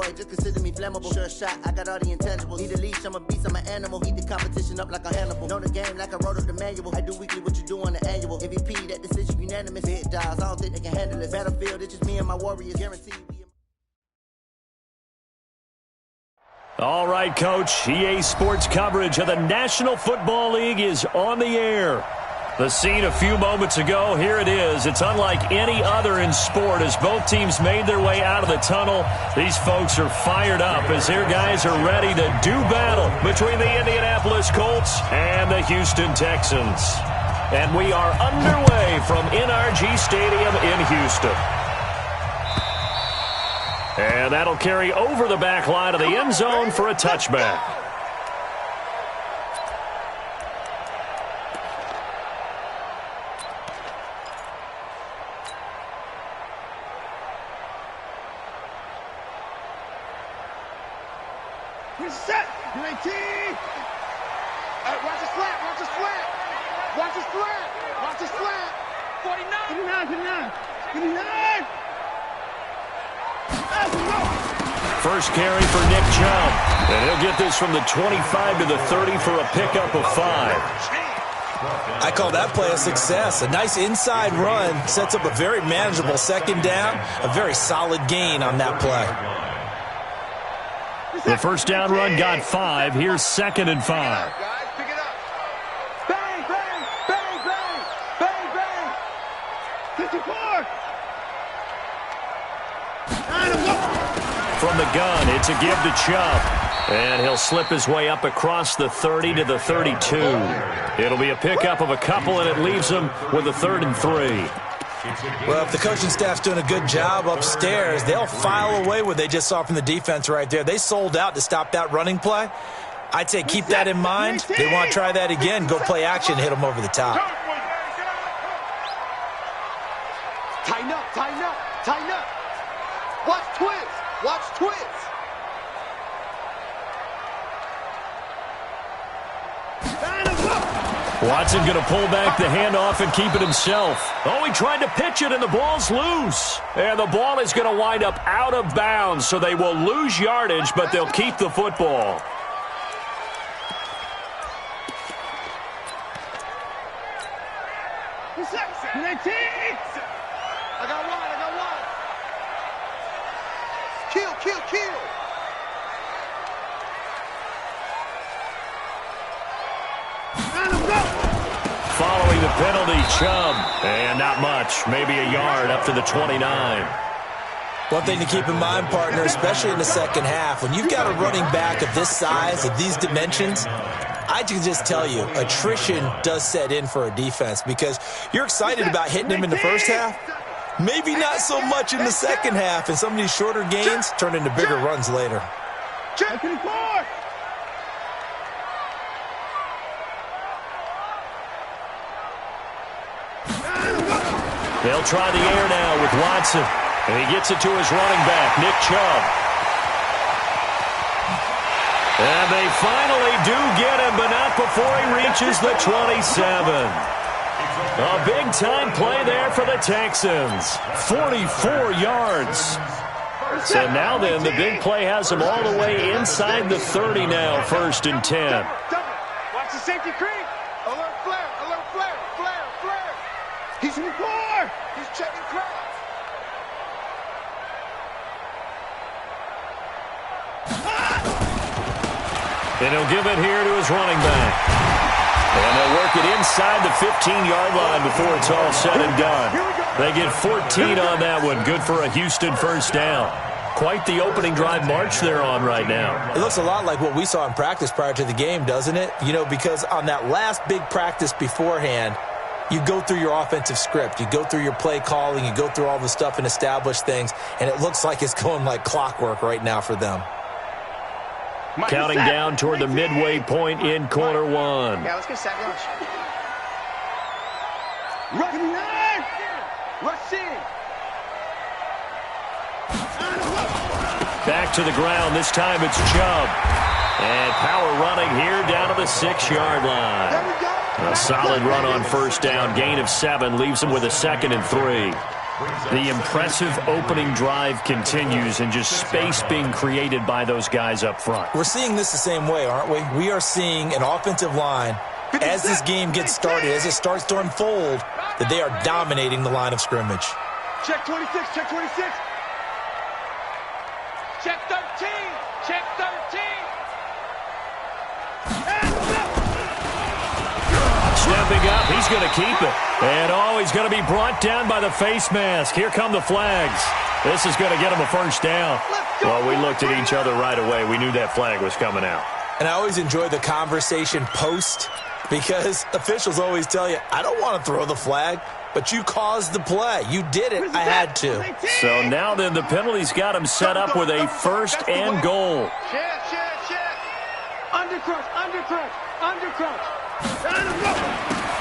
boy, just consider me flammable. Sure shot, I got all the intangibles. Need a leash, I'm a beast, I'm an animal. Heat the competition up like a Hannibal. Know the game like I wrote up the manual. I do weekly what you do on the annual. MVP, that decision unanimous. Big dials, I don't think they can handle it. Battlefield, it's just me and my warriors. Guaranteed. All right, Coach. EA Sports coverage of the National Football League is on the air. The scene a few moments ago, here it is. It's unlike any other in sport as both teams made their way out of the tunnel. These folks are fired up as their guys are ready to do battle between the Indianapolis Colts and the Houston Texans. And we are underway from NRG Stadium in Houston. And that'll carry over the back line of the end zone for a touchback. Set. 19. Watch the slant. Watch the slant. Watch the slant. Watch the slant. 49. 59. First carry for Nick Chubb. And he'll get this from the 25 to the 30 for a pickup of 5. I call that play a success. A nice inside run sets up a very manageable second down. A very solid gain on that play. The first down run got 5. Here's 2nd and 5. Pick it up. Bang, bang, bang, bang, bang, bang. 54. From the gun, it's a give to Chubb. And he'll slip his way up across the 30 to the 32. It'll be a pickup of a couple, and it leaves him with a 3rd and 3. Well, if the coaching staff's doing a good job upstairs, they'll file away what they just saw from the defense right there. They sold out to stop that running play. I'd say keep that in mind. They want to try that again. Go play action, hit them over the top. Tighten up, tighten up, tighten up. Watch twist, watch twist. Watson going to pull back the handoff and keep it himself. Oh, he tried to pitch it, and the ball's loose. And the ball is going to wind up out of bounds, so they will lose yardage, but they'll keep the football. I got one. Kill. Following the penalty, Chubb. And not much, maybe a yard up to the 29. One thing to keep in mind, partner, especially in the second half, when you've got a running back of this size, of these dimensions, I can just tell you, attrition does set in for a defense because you're excited about hitting him in the first half. Maybe not so much in the second half, and some of these shorter gains turn into bigger runs later. They'll try the air now with Watson. And he gets it to his running back, Nick Chubb. And they finally do get him, but not before he reaches the 27. A big-time play there for the Texans. 44 yards. So now then, the big play has them all the way inside the 30 now, 1st and 10. Watch the safety creep. Alert flare. He's in the car. He's checking crowds. And he'll give it here to his running back. And they'll work it inside the 15-yard line before it's all said and done. They get 14 on that one. Good for a Houston first down. Quite the opening drive march they're on right now. It looks a lot like what we saw in practice prior to the game, doesn't it? You know, because on that last big practice beforehand, you go through your offensive script. You go through your play calling. You go through all the stuff and establish things. And it looks like it's going like clockwork right now for them. Counting down toward the midway point in quarter one. Yeah, let's get sack rush. Rush in. Back to the ground. This time it's Chubb. And power running here down to the 6-yard line. There we go. A solid run on first down. Gain of 7 leaves him with a 2nd and 3. The impressive opening drive continues and just space being created by those guys up front. We're seeing this the same way, aren't we? We are seeing an offensive line, as this game gets started, as it starts to unfold, that they are dominating the line of scrimmage. Check 26, check 26. Check 13, check 13. Stepping up, he's going to keep it. And, he's going to be brought down by the face mask. Here come the flags. This is going to get him a first down. Well, we looked at each other right away. We knew that flag was coming out. And I always enjoy the conversation post because officials always tell you, I don't want to throw the flag, but you caused the play. You did it. I had to. So now then the penalty's got him set up with a first and goal. Check. Undercrush.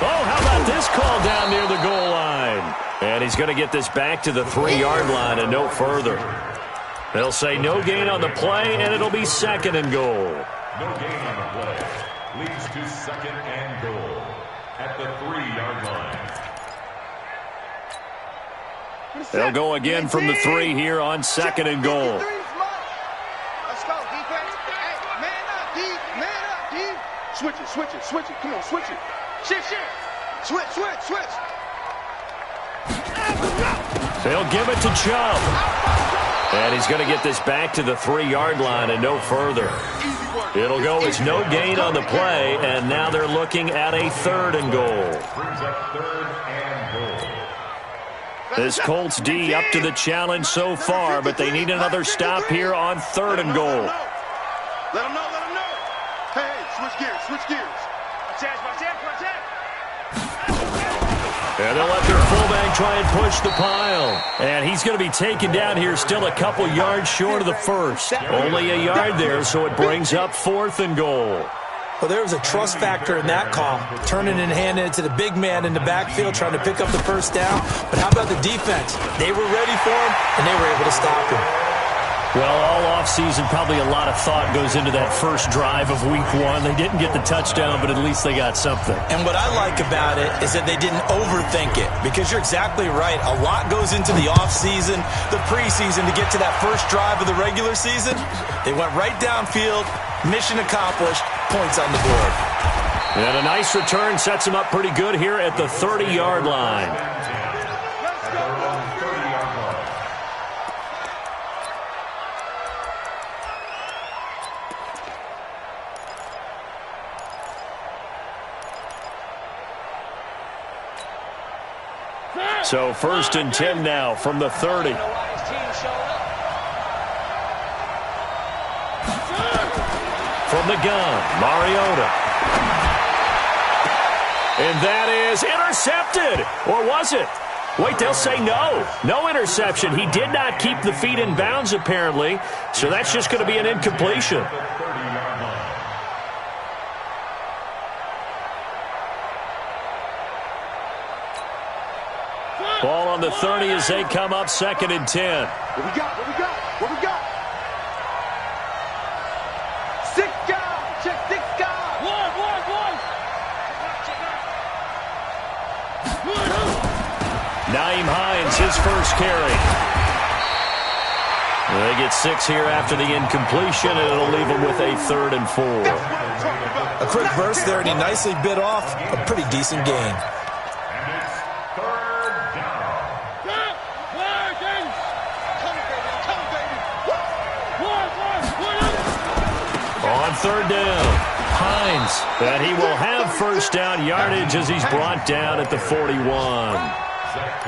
Oh, how about this call down near the goal line? And he's going to get this back to the 3-yard line and no further. They'll say no gain on the play, and it'll be second and goal. No gain on the play. Leads to second and goal at the 3-yard line. They'll go again from the 3 here on second and goal. Let's go, defense. Hey, man up, D. Switch it. Come on, switch it. Shift. Switch. They'll give it to Chubb. And he's going to get this back to the 3-yard line and no further. It'll go as no gain on the play, and now they're looking at a third and goal. Brings up third and goal. This Colts D up to the challenge so far, but they need another stop here on third and goal. Let them know. Hey, switch gears. Protect. And they'll let their fullback try and push the pile. And he's going to be taken down here still a couple yards short of the first. Only a yard there, so it brings up fourth and goal. Well, there was a trust factor in that call, turning and handing it to the big man in the backfield, trying to pick up the first down. But how about the defense? They were ready for him, and they were able to stop him. Well, all offseason, probably a lot of thought goes into that first drive of week 1. They didn't get the touchdown, but at least they got something. And what I like about it is that they didn't overthink it, because you're exactly right. A lot goes into the offseason, the preseason, to get to that first drive of the regular season. They went right downfield, mission accomplished, points on the board. And a nice return sets them up pretty good here at the 30-yard line. Let's go. 30-yard line. 'So first and 10 now from the 30. From the gun, Mariota. And that is intercepted. Or was it? Wait, they'll say no. No interception. He did not keep the feet in bounds, apparently. So that's just going to be an incompletion. Ball on the 30 as they come up second and 10. What we got? Six guys. Check 6 guys. One. Nyheim Hines, his first carry. They get 6 here after the incompletion, and it'll leave them with a 3rd and 4. A quick burst there, and he nicely bit off a pretty decent gain. On 3rd down, Hines, and he will have first down yardage as he's brought down at the 41.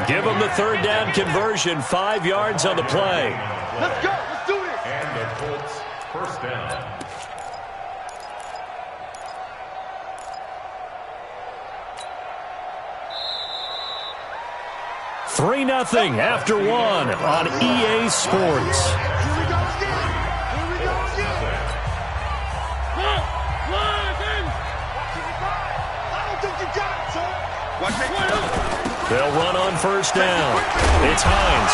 Give him the 3rd down conversion, 5 yards on the play. Let's go. Let's do this. And the Colts first down. Three 0 after 1 on EA Sports. Here we go again. I don't think you got it, son. Watch it. They'll run on first down. It's Hines.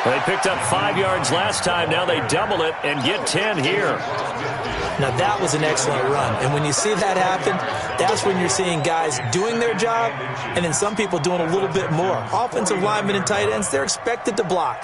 They picked up 5 yards last time. Now they double it and get 10 here. Now, that was an excellent run. And when you see that happen, that's when you're seeing guys doing their job and then some people doing a little bit more. Offensive linemen and tight ends, they're expected to block.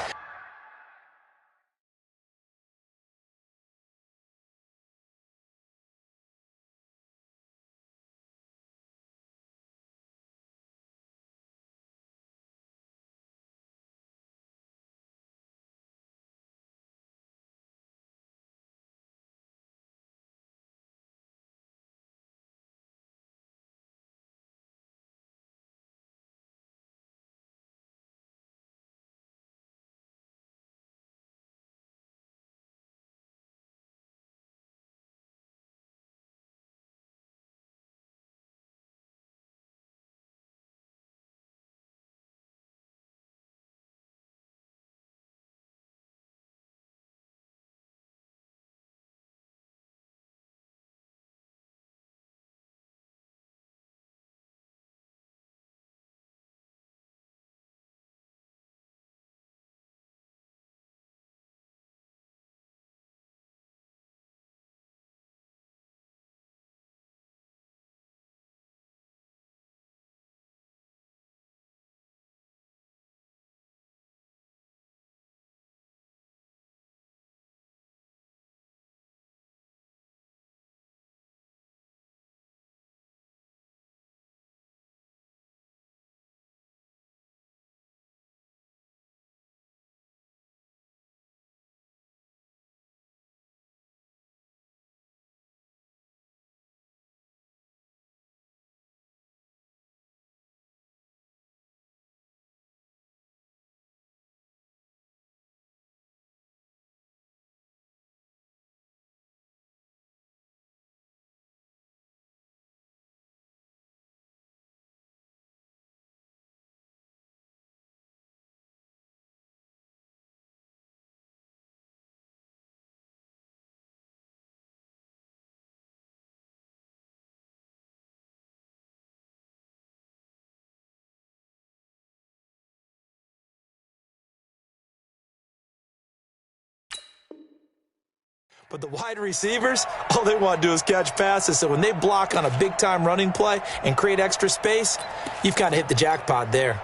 But the wide receivers, all they want to do is catch passes. So when they block on a big-time running play and create extra space, you've kind of hit the jackpot there.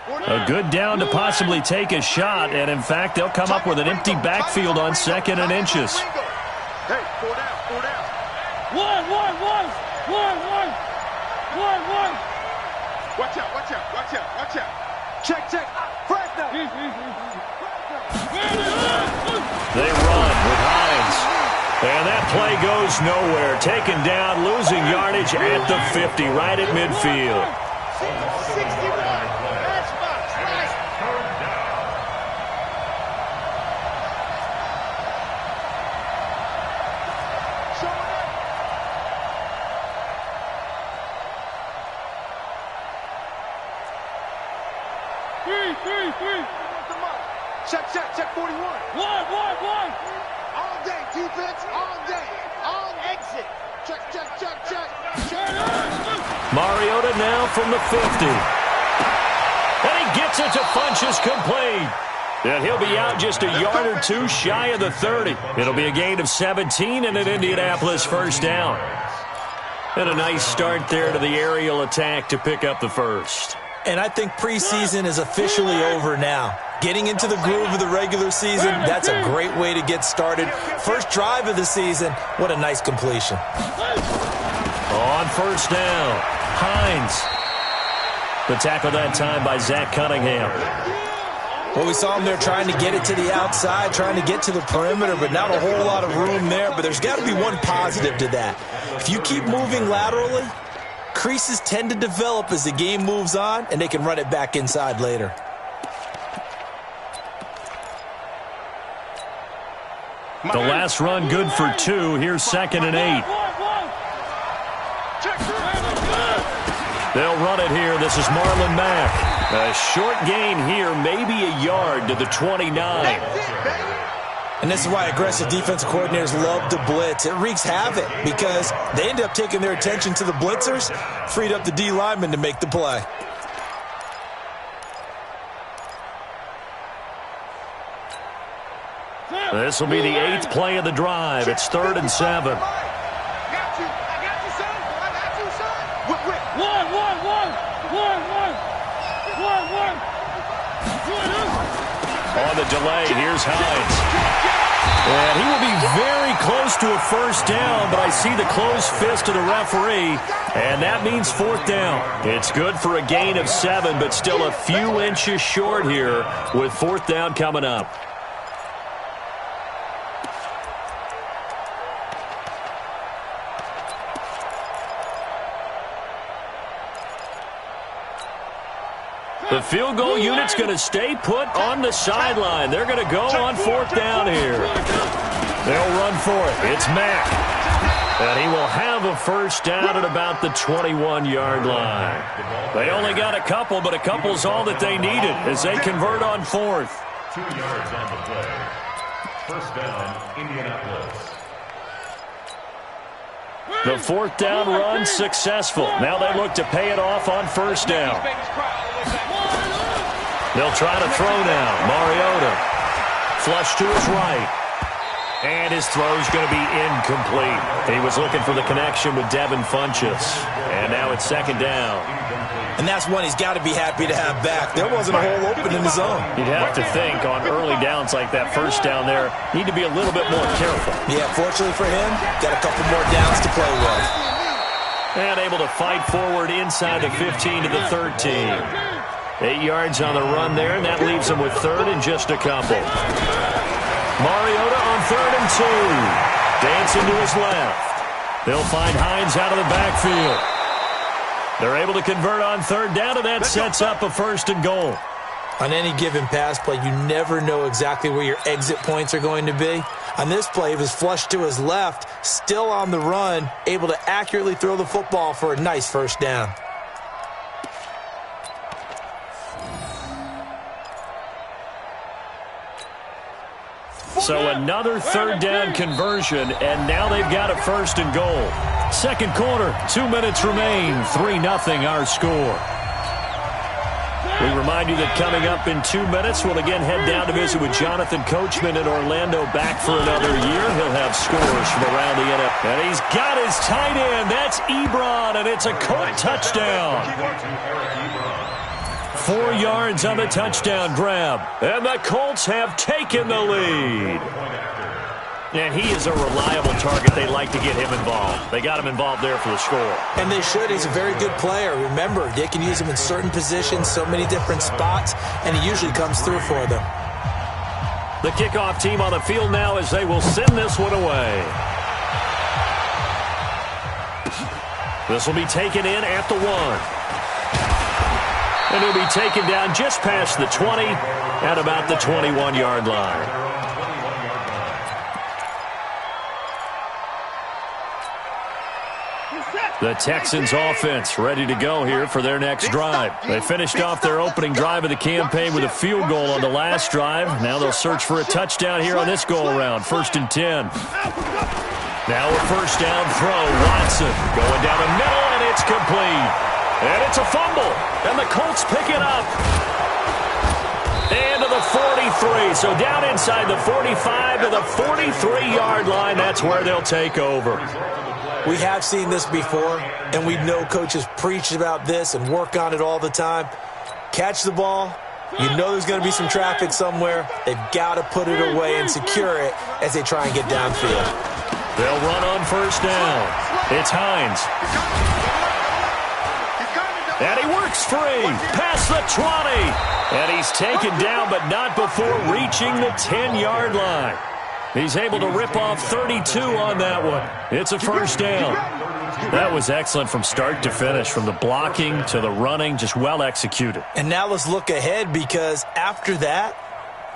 A good down to possibly take a shot, and in fact, they'll come up with an empty backfield on 2nd and inches. Hey, 4 down, 4 down. One. Watch out. Check. Frank now. They run with Hines. And that play goes nowhere. Taken down, losing yardage at the 50, right at midfield. 61. That's right. Check 41. One. All day, defense, all day. On exit. Check. Mariota now from the 50. And he gets it to Funchess complete. And he'll be out just a yard or two shy of the 30. It'll be a gain of 17 and an Indianapolis first down. And a nice start there to the aerial attack to pick up the first. And I think preseason is officially over now. Getting into the groove of the regular season, that's a great way to get started. First drive of the season, what a nice completion. On first down, Hines. The tackle that time by Zach Cunningham. Well, we saw him there trying to get it to the outside, trying to get to the perimeter, but not a whole lot of room there. But there's got to be one positive to that. If you keep moving laterally, creases tend to develop as the game moves on, and they can run it back inside later. The last run good for 2. Here's 2nd and 8. They'll run it here. This is Marlon Mack. A short gain here, maybe a yard to the 29. And this is why aggressive defensive coordinators love to blitz. It wreaks havoc because they end up taking their attention to the blitzers, freed up the D lineman to make the play. This will be the 8th play of the drive. It's 3rd and 7. I got you, son. I got you, son. On the delay, here's Hines. And he will be very close to a first down, but I see the closed fist of the referee, and that means 4th down. It's good for a gain of 7, but still a few inches short here with 4th down coming up. The field goal unit's going to stay put on the sideline. They're going to go on 4th down here. They'll run for it. It's Mack. And he will have a first down at about the 21-yard line. They only got a couple, but a couple's all that they needed as they convert on 4th. 2 yards on the play. First down, Indianapolis. The 4th down run successful. Now they look to pay it off on first down. They'll try to throw now. Mariota. Flush to his right. And his throw's going to be incomplete. He was looking for the connection with Devin Funchess. And now it's 2nd down. And that's one he's got to be happy to have back. There wasn't a hole open in the zone. You'd have to think on early downs like that first down there, need to be a little bit more careful. Yeah, fortunately for him, got a couple more downs to play with. And able to fight forward inside the 15 to the 13. 8 yards on the run there, and that leaves him with 3rd and just a couple. Mariota on 3rd and 2. Dancing to his left. They'll find Hines out of the backfield. They're able to convert on 3rd down, and that sets up a 1st and goal. On any given pass play, you never know exactly where your exit points are going to be. On this play, he was flushed to his left, still on the run, able to accurately throw the football for a nice first down. So another 3rd down conversion, and now they've got a 1st and goal. 2nd quarter, 2 minutes remain, 3-0 our score. We remind you that coming up in 2 minutes, we'll again head down to visit with Jonathan Coachman in Orlando, back for another year. He'll have scores from around the NFL. And he's got his tight end. That's Ebron, and it's a Colt touchdown. 4 yards on the touchdown grab. And the Colts have taken the lead. And he is a reliable target. They like to get him involved. They got him involved there for the score. And they should. He's a very good player. Remember, they can use him in certain positions, so many different spots, and he usually comes through for them. The kickoff team on the field now as they will send this one away. This will be taken in at the 1. And he'll be taken down just past the 20 at about the 21-yard line. The Texans offense ready to go here for their next drive. They finished off their opening drive of the campaign with a field goal on the last drive. Now they'll search for a touchdown here on this go-around. 1st and 10. Now a first down throw. Watson going down the middle, and it's complete. And it's a fumble, and the Colts pick it up. And to the 43, so down inside the 45 to the 43-yard line. That's where they'll take over. We have seen this before, and we know coaches preach about this and work on it all the time. Catch the ball. You know there's going to be some traffic somewhere. They've got to put it away and secure it as they try and get downfield. They'll run on first down. It's Hines. And he works free, past the 20. And he's taken down, but not before reaching the 10-yard line. He's able to rip off 32 on that one. It's a first down. That was excellent from start to finish, from the blocking to the running, just well executed. And now let's look ahead, because after that,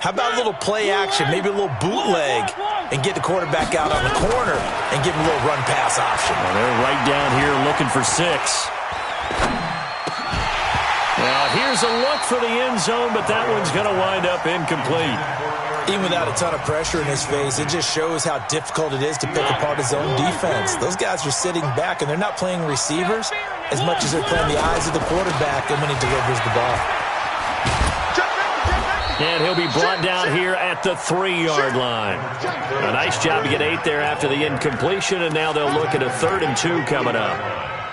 how about a little play action, maybe a little bootleg, and get the quarterback out on the corner and give him a little run-pass option. Well, they're right down here looking for 6. Now, here's a look for the end zone, but that one's going to wind up incomplete. Even without a ton of pressure in his face, it just shows how difficult it is to pick apart his own defense. Those guys are sitting back, and they're not playing receivers as much as they're playing the eyes of the quarterback and when he delivers the ball. And he'll be brought down here at the 3-yard line. A nice job to get 8 there after the incompletion, and now they'll look at a 3rd and 2 coming up.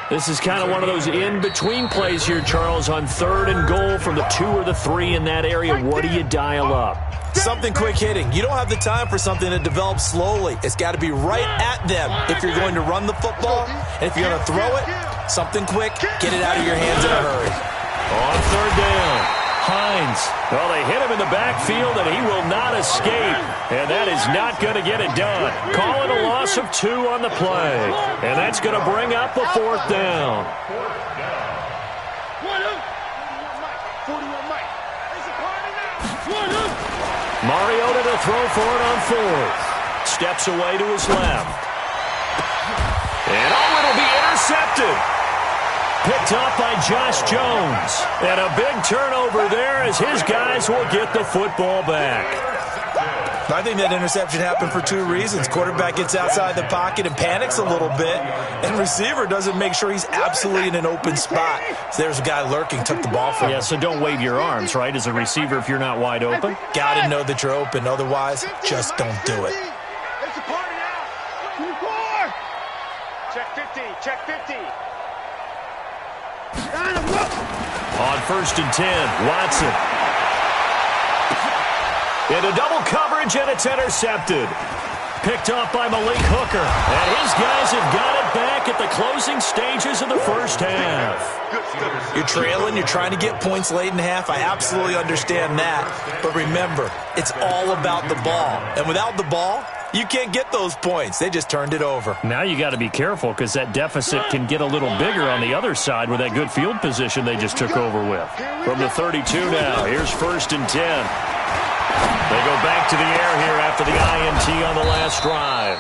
This is kind of one of those in-between plays here, Charles, on 3rd and goal from the 2 or the 3 in that area. What do you dial up? Something quick hitting. You don't have the time for something that develops slowly. It's got to be right at them if you're going to run the football. And if you're going to throw it, something quick, get it out of your hands in a hurry. On 3rd down. Hines. Well, they hit him in the backfield, and he will not escape. And that is not going to get it done. Calling a loss of 2 on the play. And that's going to bring up the 4th down. Mariota to throw for it on 4th. Steps away to his left. And it'll be intercepted. Picked up by Josh Jones. And a big turnover there as his guys will get the football back. I think that interception happened for 2 reasons. Quarterback gets outside the pocket and panics a little bit, and receiver doesn't make sure he's absolutely in an open spot. So there's a guy lurking, took the ball from him. Yeah, so don't wave your arms, right, as a receiver if you're not wide open? Got to know that you're open. Otherwise, just don't do it. It's a party now. 4. Check 50. Check 50. On 1st and 10, Watson. Into double coverage, and it's intercepted. Picked off by Malik Hooker. And his guys have got it back at the closing stages of the first half. You're trailing, you're trying to get points late in half. I absolutely understand that. But remember, it's all about the ball. And without the ball, you can't get those points. They just turned it over. Now you got to be careful because that deficit can get a little bigger on the other side with that good field position they just took over with. From the 32 now, here's 1st and 10. They go back to the air here after the INT on the last drive.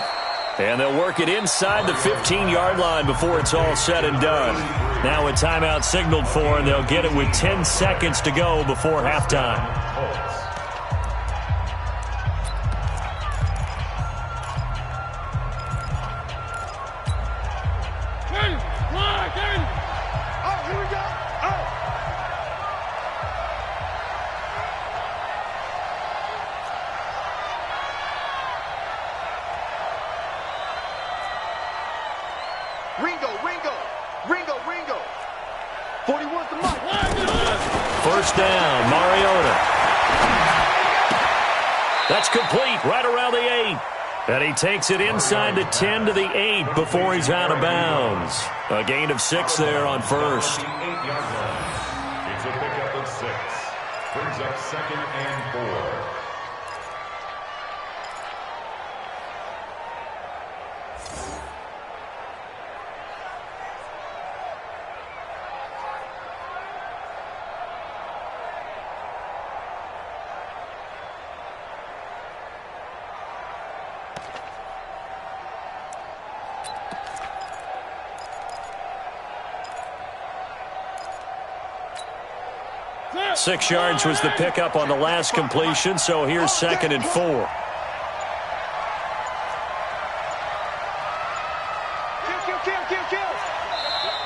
And they'll work it inside the 15-yard line before it's all said and done. Now a timeout signaled for, and they'll get it with 10 seconds to go before halftime. Ringo. 41's the mark. 1st down, Mariota. That's complete right around the 8. And he takes it inside the 10 to the 8 before he's out of bounds. A gain of 6 there on 1st. It's a pickup of 6. Brings up 2nd and 4. Six yards was the pickup on the last completion, so here's 2nd and 4.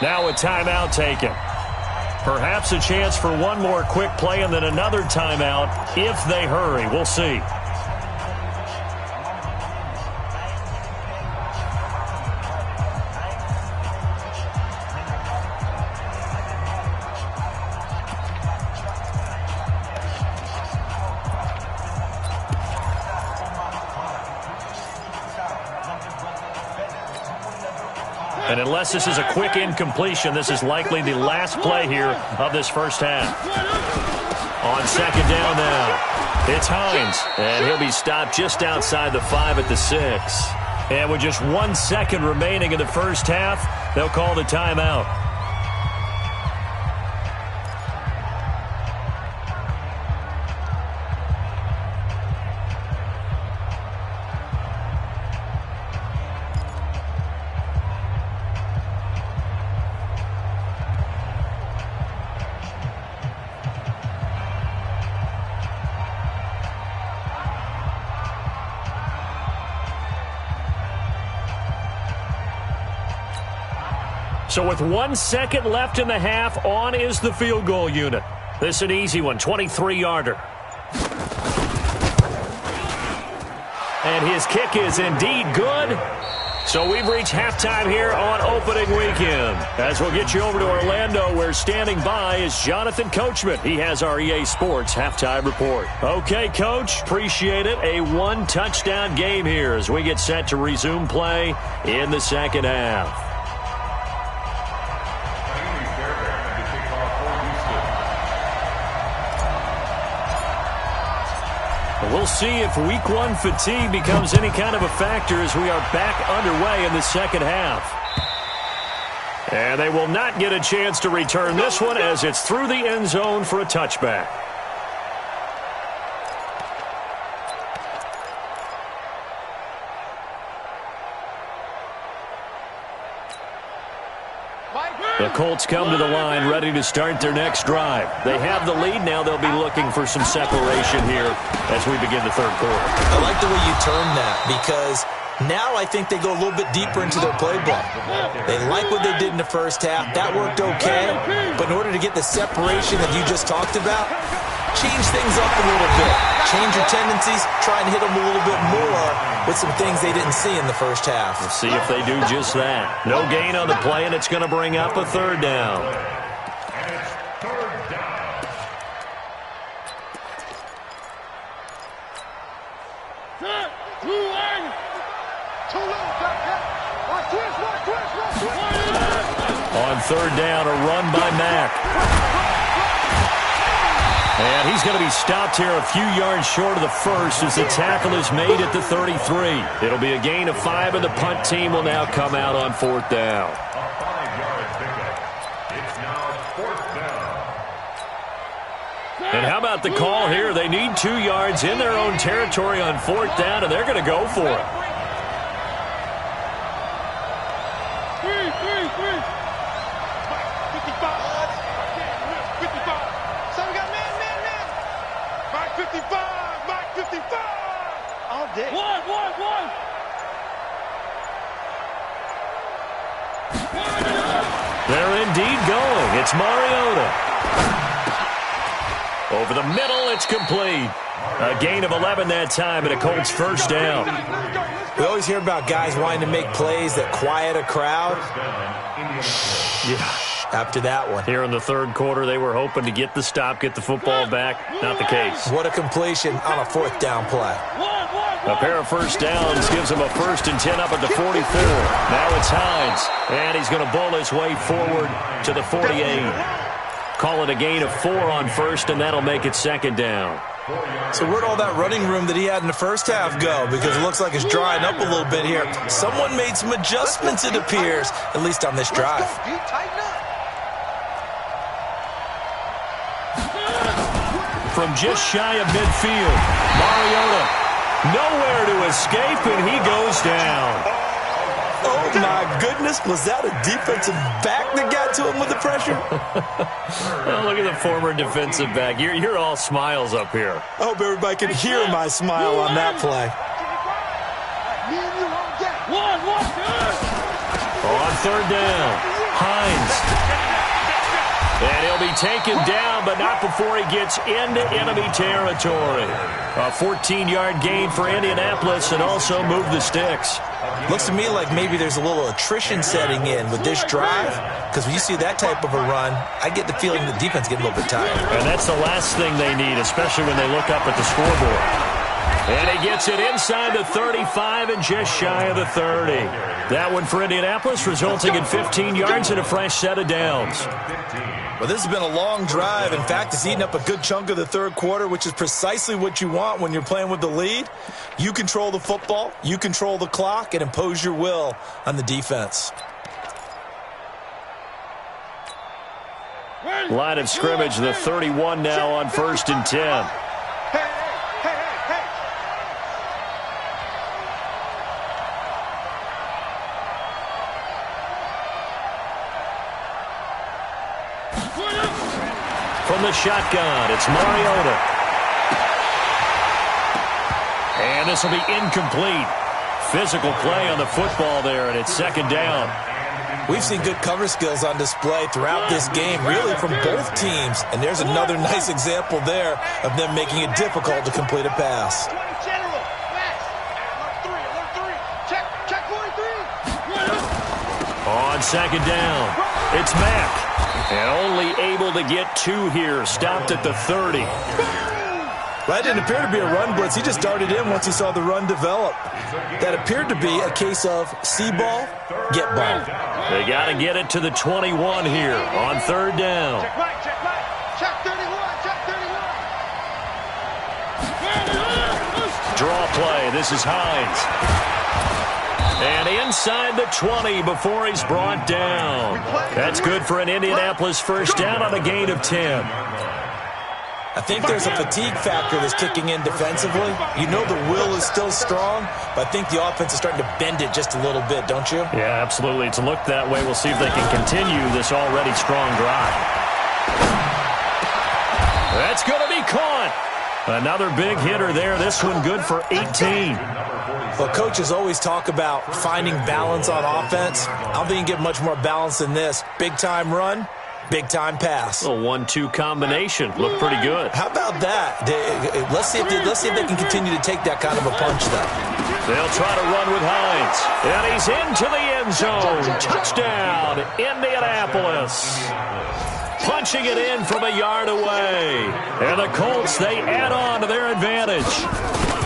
Now a timeout taken. Perhaps a chance for one more quick play and then another timeout if they hurry. We'll see. And unless this is a quick incompletion, this is likely the last play here of this first half. On 2nd down now, it's Hines. And he'll be stopped just outside the 5 at the 6. And with just 1 second remaining in the first half, they'll call the timeout. So with 1 second left in the half, on is the field goal unit. This is an easy one, 23-yarder. And his kick is indeed good. So we've reached halftime here on opening weekend. As we'll get you over to Orlando, where standing by is Jonathan Coachman. He has our EA Sports halftime report. Okay, Coach, appreciate it. A one-touchdown game here as we get set to resume play in the second half. We'll see if week one fatigue becomes any kind of a factor as we are back underway in the second half. And they will not get a chance to return this one as it's through the end zone for a touchback. The Colts come to the line ready to start their next drive. They have the lead. Now they'll be looking for some separation here as we begin the third quarter. I like the way you termed that because now I think they go a little bit deeper into their playbook. They like what they did in the first half. That worked okay. But in order to get the separation that you just talked about, change things up a little bit. Change your tendencies. Try and hit them a little bit more with some things they didn't see in the first half. We'll see if they do just that. No gain on the play, and it's going to bring up a third down. And it's third down. On third down, a run by Mack. And he's going to be stopped here a few yards short of the first as the tackle is made at the 33. It'll be a gain of 5, and the punt team will now come out on fourth down. A 5-yard pickup. It's now fourth down. And how about the call here? They need 2 yards in their own territory on fourth down, and they're going to go for it. They're indeed going. It's Mariota. Over the middle, it's complete. A gain of 11 that time, and a Colts first down. We always hear about guys wanting to make plays that quiet a crowd. Yeah. After that one. Here in the third quarter, they were hoping to get the stop, get the football back. Not the case. What a completion on a fourth down play. A pair of first downs gives him a 1st and 10 up at the 44. Now it's Hines, and he's going to bull his way forward to the 48. Call it a gain of 4 on first, and that'll make it second down. So where'd all that running room that he had in the first half go? Because it looks like it's drying up a little bit here. Someone made some adjustments, it appears, at least on this drive. From just shy of midfield, Mariota nowhere to escape, and he goes down. Oh, my goodness. Was that a defensive back that got to him with the pressure? Oh, look at the former defensive back. You're all smiles up here. I hope everybody can hear my smile on that play. On third down, Hines. And he'll be taken down, but not before he gets into enemy territory. A 14-yard gain for Indianapolis and also move the sticks. Looks to me like maybe there's a little attrition setting in with this drive, because when you see that type of a run, I get the feeling the defense getting a little bit tired. And that's the last thing they need, especially when they look up at the scoreboard. And he gets it inside the 35 and just shy of the 30. That one for Indianapolis, resulting in 15 yards and a fresh set of downs. Well, this has been a long drive. In fact, it's eaten up a good chunk of the third quarter, which is precisely what you want when you're playing with the lead. You control the football, you control the clock, and impose your will on the defense. Line of scrimmage, the 31 now on 1st and 10. From the shotgun, it's Mariota. And this will be incomplete. Physical play on the football there, and it's second down. We've seen good cover skills on display throughout this game, really from both teams. And there's another nice example there of them making it difficult to complete a pass. on second down. It's Mack. And only able to get 2 here. Stopped at the 30. That didn't appear to be a run blitz. He just darted in once he saw the run develop. That appeared to be a case of see ball, get ball. They got to get it to the 21 here on third down. Check right, check right. Check 31, check 31. Draw play. This is Hines. And inside the 20 before he's brought down. That's good for an Indianapolis first down on a gain of 10. I think there's a fatigue factor that's kicking in defensively. You know the will is still strong, but I think the offense is starting to bend it just a little bit, don't you? Yeah, absolutely. It's looked that way. We'll see if they can continue this already strong drive. That's going to be caught. Another big hitter there. This one good for 18. Well, coaches always talk about finding balance on offense. I don't think you can get much more balance than this. Big-time run. Big-time pass. A 1-2 combination. Looked pretty good. How about that? Let's see if they can continue to take that kind of a punch, though. They'll try to run with Hines. And he's into the end zone. Touchdown, Indianapolis. Punching it in from a yard away. And the Colts, they add on to their advantage.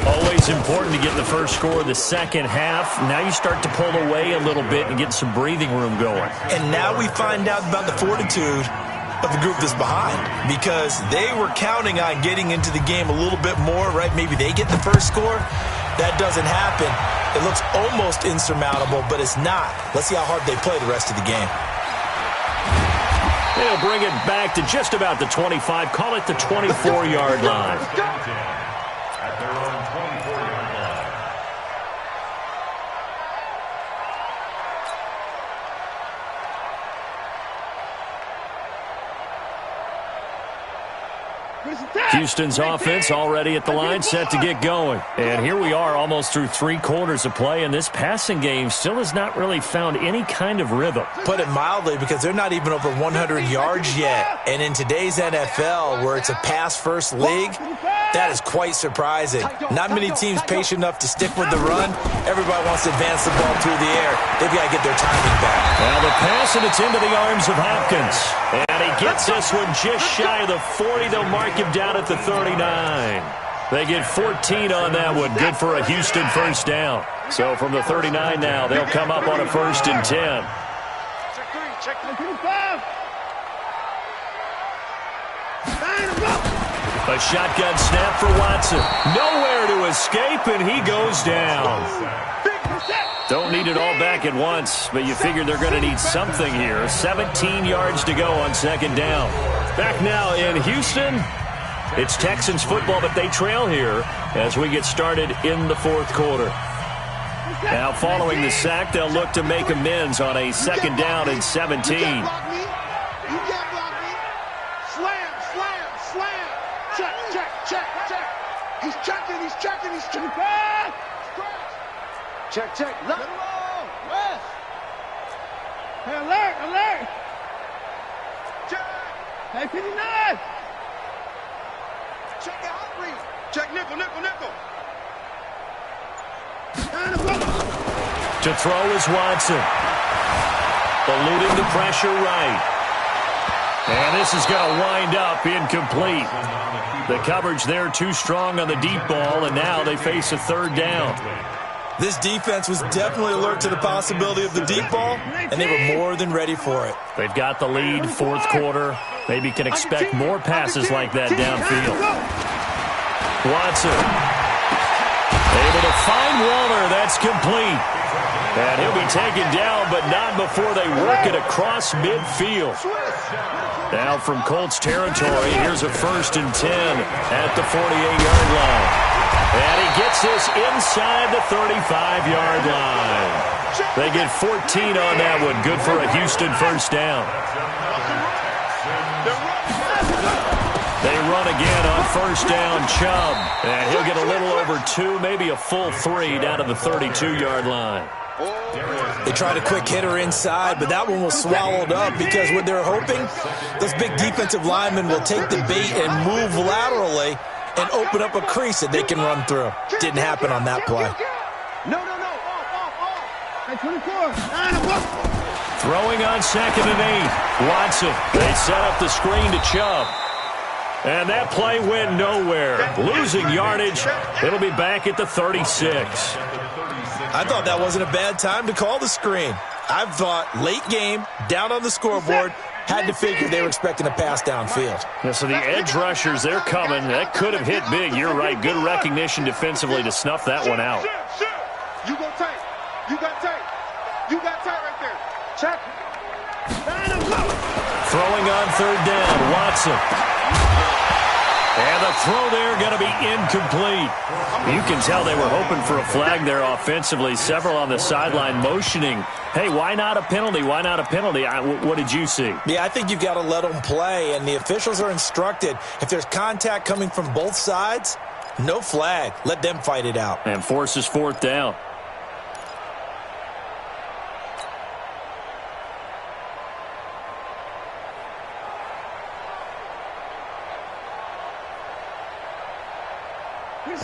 Always important to get the first score of the second half. Now you start to pull away a little bit and get some breathing room going. And now we find out about the fortitude of the group that's behind, because they were counting on getting into the game a little bit more, right? Maybe they get the first score. That doesn't happen. It looks almost insurmountable, but it's not. Let's see how hard they play the rest of the game. They'll bring it back to just about the 25. Call it the 24-yard line. At their own 24-yard line. Houston's offense already at the line, set to get going. And here we are almost through 3 quarters of play, and this passing game still has not really found any kind of rhythm. Put it mildly, because they're not even over 100 yards yet. And in today's NFL, where it's a pass-first league, that is quite surprising. Not many teams patient enough to stick with the run. Everybody wants to advance the ball through the air. They've got to get their timing back. Now the pass, and it's into the arms of Hopkins. And he gets this one just shy of the 40. They'll mark him down at the 39. They get 14 on that one. Good for a Houston first down. So from the 39 now, they'll come up on a 1st and 10. Check 3, check 5. A shotgun snap for Watson. Nowhere to escape, and he goes down. Don't need it all back at once, but you figure they're going to need something here. 17 yards to go on second down. Back now in Houston. It's Texans football, but they trail here as we get started in the 4th quarter. Now following the sack, they'll look to make amends on a 2nd down and 17. You can't block me. Slam, slam, slam. Check, check, check, check. He's checking, he's checking, he's checking. Check, check. Let him roll. West. Hey, alert, alert. Check. Hey, 59. Check the hot read. Check nickel, nickel, nickel. To throw is Watson. Eluding the pressure right. And this is going to wind up incomplete. The coverage there too strong on the deep ball, and now they face a 3rd down. This defense was definitely alert to the possibility of the deep ball, and they were more than ready for it. They've got the lead, 4th quarter. Maybe can expect more passes like that downfield. Watson. Able to find Waller. That's complete. And he'll be taken down, but not before they work it across midfield. Now from Colts territory, here's a 1st and 10 at the 48-yard line. And he gets this inside the 35-yard line. They get 14 on that one. Good for a Houston first down. They run again on 1st down, Chubb. And he'll get a little over 2, maybe a full 3 down to the 32-yard line. They tried a quick hitter inside, but that one was swallowed up because what they're hoping, those big defensive linemen will take the bait and move laterally and open up a crease that they can run through. Didn't happen on that play. No. Hey, 24. Throwing on 2nd and 8. Watson. They set up the screen to Chubb. And that play went nowhere. Losing yardage. It'll be back at the 36. I thought that wasn't a bad time to call the screen. I thought late game, down on the scoreboard, had to figure they were expecting a pass downfield. Yeah, so the edge rushers, they're coming. That could have hit big. You're right. Good recognition defensively to snuff that one out. You go tight. You got tight. You got tight right there. Check. Throwing on 3rd down, Watson. And the throw there going to be incomplete. You can tell they were hoping for a flag there offensively. Several on the sideline motioning. Hey, why not a penalty? Why not a penalty? What did you see? Yeah, I think you've got to let them play, and the officials are instructed. If there's contact coming from both sides, no flag. Let them fight it out. And forces 4th down.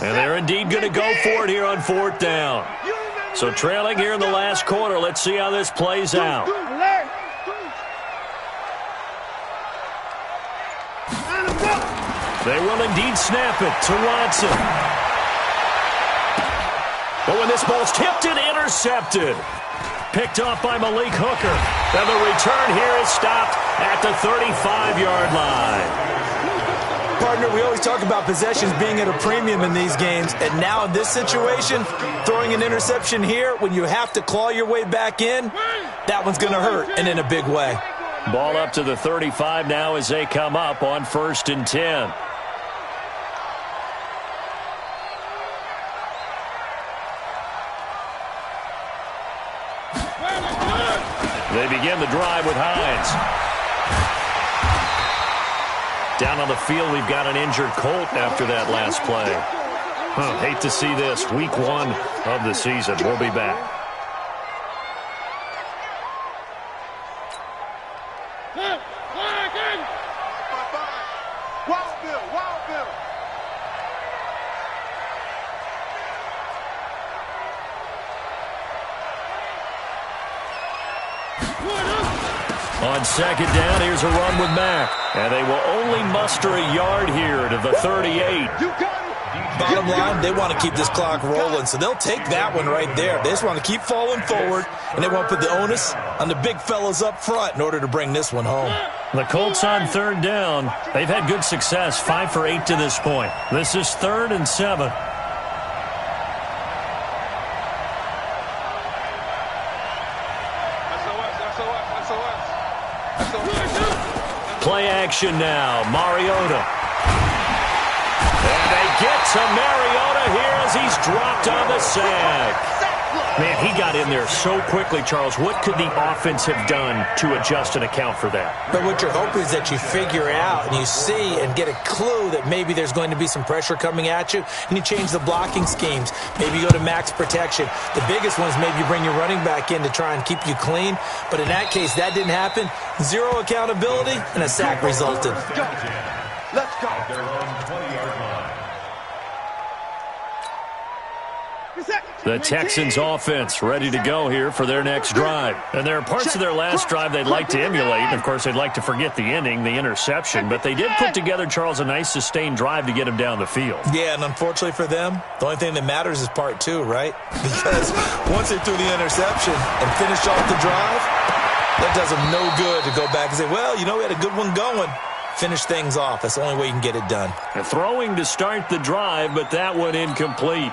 And they're indeed going to go for it here on 4th down. So trailing here in the last quarter. Let's see how this plays out. They will indeed snap it to Watson. But when this ball's tipped and intercepted. Picked off by Malik Hooker. And the return here is stopped at the 35-yard line. Partner, we always talk about possessions being at a premium in these games, and now in this situation, throwing an interception here when you have to claw your way back in, that one's going to hurt, and in a big way. Ball up to the 35 now as they come up on 1st and 10. They begin the drive with Hines. Down on the field, we've got an injured Colt after that last play. Hate to see this. Week 1 of the season. We'll be back. On 2nd down, here's a run with Mack. And they will only muster a yard here to the 38. Bottom line, they want to keep this clock rolling, so they'll take that one right there. They just want to keep falling forward, and they want to put the onus on the big fellas up front in order to bring this one home. The Colts on 3rd down. They've had good success, 5 for 8 to this point. This is 3rd and 7. Play action now, Mariota. And they get to Mariota here as he's dropped on the sack. Man, he got in there so quickly, Charles. What could the offense have done to adjust and account for that? But what you're hoping is that you figure out and you see and get a clue that maybe there's going to be some pressure coming at you, and you change the blocking schemes. Maybe you go to max protection. The biggest one is maybe you bring your running back in to try and keep you clean. But in that case, that didn't happen. Zero accountability, and a sack resulted. Let's go. The Texans offense ready to go here for their next drive. And there are parts of their last drive they'd like to emulate. And of course, they'd like to forget the ending, the interception. But they did put together, Charles, a nice sustained drive to get him down the field. Yeah, and unfortunately for them, the only thing that matters is part 2, right? Because once they threw the interception and finished off the drive, that does them no good to go back and say, well, you know, we had a good one going. Finish things off. That's the only way you can get it done. And throwing to start the drive, but that one incomplete.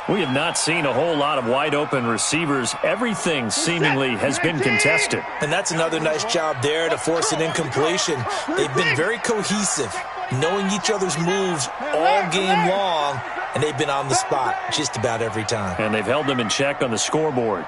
We have not seen a whole lot of wide-open receivers. Everything seemingly has been contested. And that's another nice job there to force an incompletion. They've been very cohesive, knowing each other's moves all game long, and they've been on the spot just about every time. And they've held them in check on the scoreboard.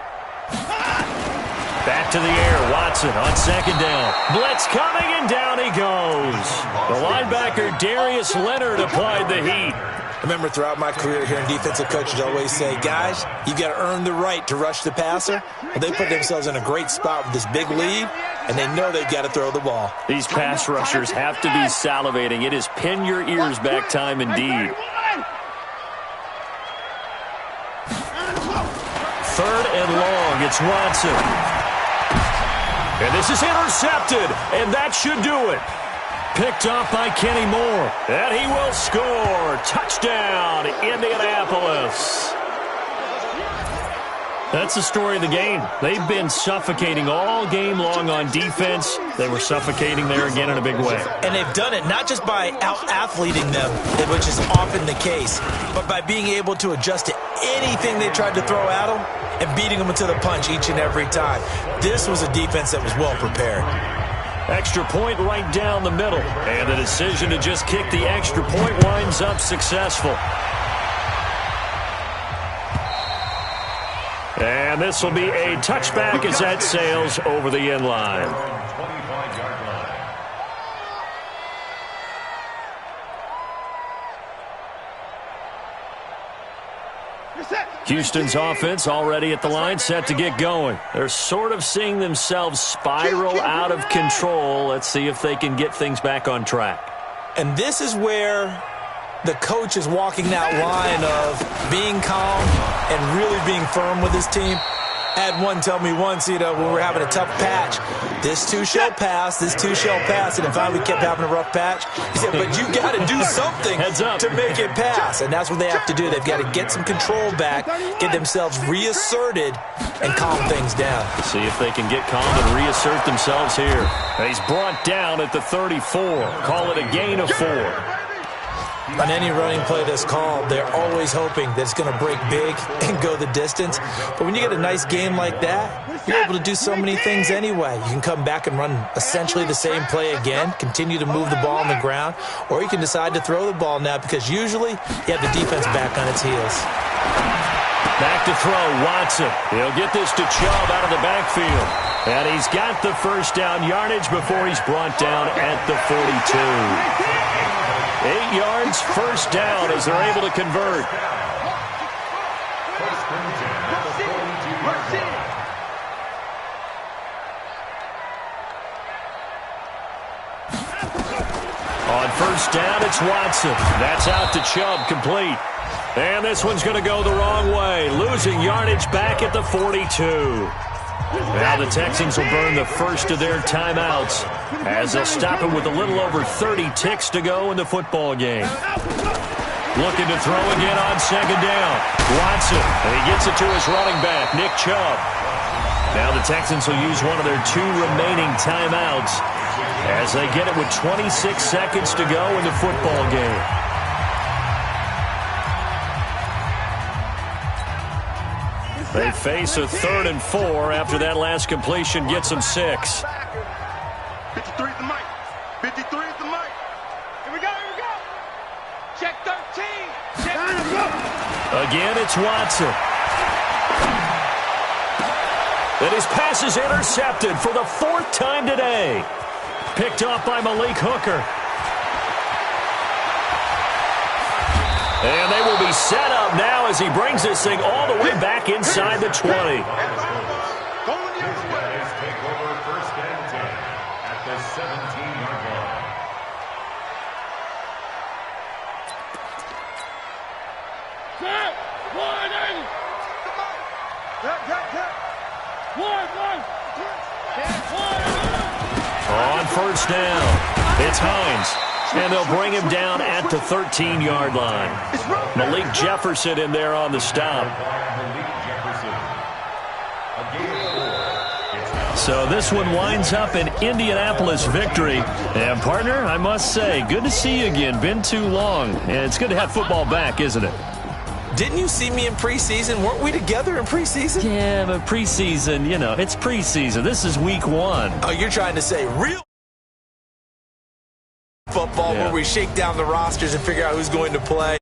Back to the air, Watson on 2nd down. Blitz coming, and down he goes. The linebacker, Darius Leonard, applied the heat. I remember throughout my career hearing defensive coaches always say, guys, you've got to earn the right to rush the passer. Well, they put themselves in a great spot with this big lead, and they know they've got to throw the ball. These pass rushers have to be salivating. It is pin your ears back time indeed. 3rd and long. It's Watson. And this is intercepted, and that should do it. Picked up by Kenny Moore, and he will score. Touchdown, Indianapolis. That's the story of the game. They've been suffocating all game long on defense. They were suffocating there again in a big way. And they've done it not just by out-athleting them, which is often the case, but by being able to adjust to anything they tried to throw at them and beating them to the punch each and every time. This was a defense that was well prepared. Extra point right down the middle. And the decision to just kick the extra point winds up successful. And this will be a touchback as that sails over the end line. Houston's offense already at the line, set to get going. They're sort of seeing themselves spiral out of control. Let's see if they can get things back on track. And this is where the coach is walking that line of being calm and really being firm with his team. I had one tell me once, when we're having a tough patch, this too shall pass, this too shall pass. And if we kept having a rough patch, he said, but you got to do something to make it pass. And that's what they have to do. They've got to get some control back, get themselves reasserted, and calm things down. See if they can get calm and reassert themselves here. He's brought down at the 34. Call it a gain of 4. On any running play that's called, they're always hoping that it's going to break big and go the distance. But when you get a nice game like that, you're able to do so many things anyway. You can come back and run essentially the same play again, continue to move the ball on the ground, or you can decide to throw the ball now because usually you have the defense back on its heels. Back to throw, Watson. He'll get this to Chubb out of the backfield. And he's got the first down yardage before he's brought down at the 42. 8 yards, first down as they're able to convert. On first down, it's Watson. That's out to Chubb, complete. And this one's going to go the wrong way. Losing yardage back at the 42. Now the Texans will burn the first of their timeouts as they'll stop it with a little over 30 ticks to go in the football game. Looking to throw again on second down. Watson, and he gets it to his running back, Nick Chubb. Now the Texans will use one of their 2 remaining timeouts as they get it with 26 seconds to go in the football game. They face a 3rd and 4 after that last completion gets them 6. 53 is the mic. 53 is the mic. Here we go, here we go. Check 13. Check. Again, it's Watson. And his pass is intercepted for the 4th time today. Picked off by Malik Hooker. And they will be set up now as he brings this thing all the way back inside the 20. These guys take over first and 10 at the 17-yard line. On first down, it's Hines. And they'll bring him down at the 13-yard line. Malik Jefferson in there on the stop. So this one winds up an Indianapolis victory. And, partner, I must say, good to see you again. Been too long. And it's good to have football back, isn't it? Didn't you see me in preseason? Weren't we together in preseason? Yeah, but preseason, it's preseason. This is week 1. Oh, you're trying to say real football where we shake down the rosters and figure out who's going to play.